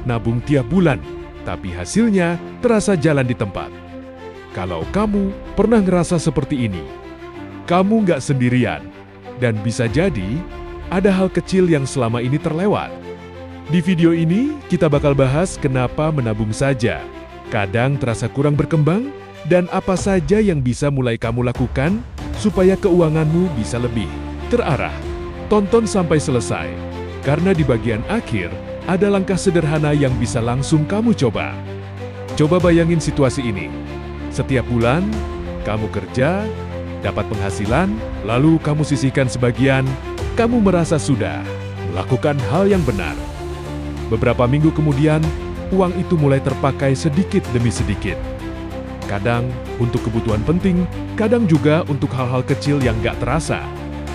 nabung tiap bulan, tapi hasilnya terasa jalan di tempat. Kalau kamu pernah ngerasa seperti ini, kamu nggak sendirian, dan bisa jadi ada hal kecil yang selama ini terlewat. Di video ini, kita bakal bahas kenapa menabung saja kadang terasa kurang berkembang, dan apa saja yang bisa mulai kamu lakukan supaya keuanganmu bisa lebih terarah. Tonton sampai selesai, karena di bagian akhir ada langkah sederhana yang bisa langsung kamu coba. Coba bayangin situasi ini. Setiap bulan, kamu kerja, dapat penghasilan, lalu kamu sisihkan sebagian, kamu merasa sudah melakukan hal yang benar. Beberapa minggu kemudian, uang itu mulai terpakai sedikit demi sedikit. Kadang untuk kebutuhan penting, kadang juga untuk hal-hal kecil yang gak terasa.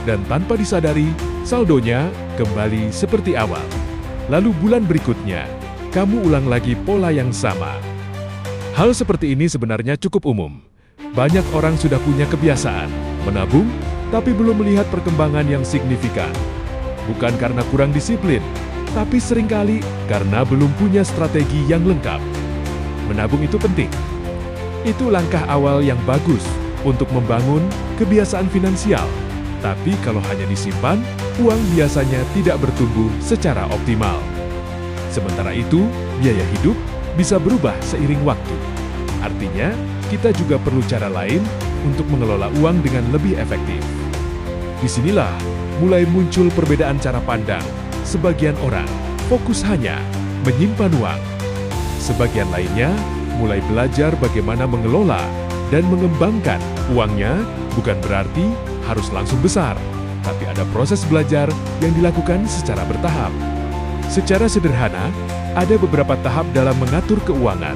Dan tanpa disadari, saldonya kembali seperti awal. Lalu bulan berikutnya, kamu ulang lagi pola yang sama. Hal seperti ini sebenarnya cukup umum. Banyak orang sudah punya kebiasaan menabung, tapi belum melihat perkembangan yang signifikan. Bukan karena kurang disiplin, tapi seringkali karena belum punya strategi yang lengkap. Menabung itu penting. Itu langkah awal yang bagus untuk membangun kebiasaan finansial. Tapi kalau hanya disimpan, uang biasanya tidak bertumbuh secara optimal. Sementara itu, biaya hidup bisa berubah seiring waktu. Artinya, kita juga perlu cara lain untuk mengelola uang dengan lebih efektif. Disinilah mulai muncul perbedaan cara pandang. Sebagian orang fokus hanya menyimpan uang. Sebagian lainnya mulai belajar bagaimana mengelola dan mengembangkan uangnya. Bukan berarti harus langsung besar, tapi ada proses belajar yang dilakukan secara bertahap. Secara sederhana, ada beberapa tahap dalam mengatur keuangan.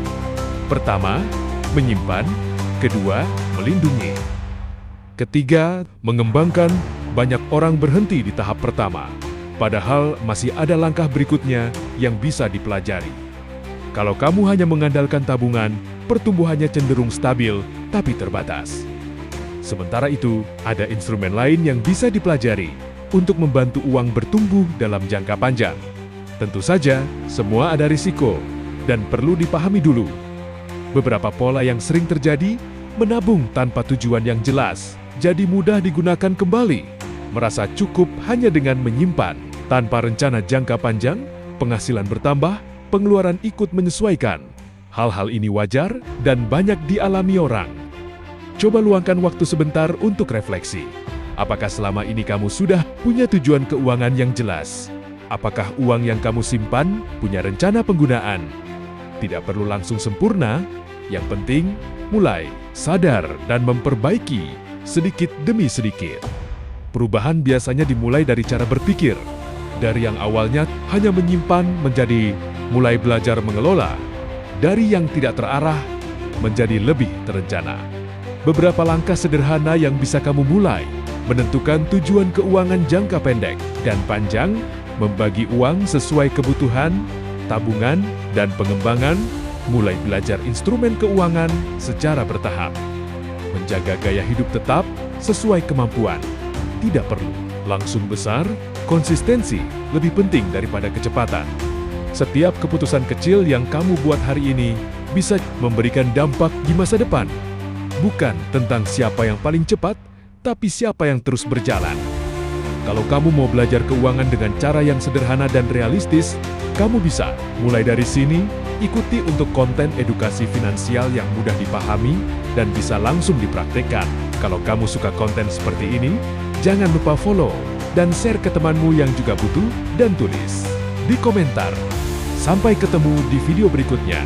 Pertama, menyimpan. Kedua, melindungi. Ketiga, mengembangkan. Banyak orang berhenti di tahap pertama, padahal masih ada langkah berikutnya yang bisa dipelajari. Kalau kamu hanya mengandalkan tabungan, pertumbuhannya cenderung stabil tapi terbatas. Sementara itu, ada instrumen lain yang bisa dipelajari untuk membantu uang bertumbuh dalam jangka panjang. Tentu saja, semua ada risiko dan perlu dipahami dulu. Beberapa pola yang sering terjadi, menabung tanpa tujuan yang jelas, jadi mudah digunakan kembali. Merasa cukup hanya dengan menyimpan, tanpa rencana jangka panjang, penghasilan bertambah, pengeluaran ikut menyesuaikan. Hal-hal ini wajar dan banyak dialami orang. Coba luangkan waktu sebentar untuk refleksi. Apakah selama ini kamu sudah punya tujuan keuangan yang jelas? Apakah uang yang kamu simpan punya rencana penggunaan? Tidak perlu langsung sempurna, yang penting mulai sadar dan memperbaiki sedikit demi sedikit. Perubahan biasanya dimulai dari cara berpikir. Dari yang awalnya hanya menyimpan menjadi mulai belajar mengelola. Dari yang tidak terarah menjadi lebih terencana. Beberapa langkah sederhana yang bisa kamu mulai: menentukan tujuan keuangan jangka pendek dan panjang, membagi uang sesuai kebutuhan, tabungan, dan pengembangan, mulai belajar instrumen keuangan secara bertahap, menjaga gaya hidup tetap sesuai kemampuan. Tidak perlu langsung besar, konsistensi lebih penting daripada kecepatan. Setiap keputusan kecil yang kamu buat hari ini bisa memberikan dampak di masa depan. Bukan tentang siapa yang paling cepat, tapi siapa yang terus berjalan. Kalau kamu mau belajar keuangan dengan cara yang sederhana dan realistis, kamu bisa mulai dari sini. Ikuti untuk konten edukasi finansial yang mudah dipahami dan bisa langsung dipraktekkan. Kalau kamu suka konten seperti ini, jangan lupa follow dan share ke temanmu yang juga butuh, dan tulis di komentar. Sampai ketemu di video berikutnya.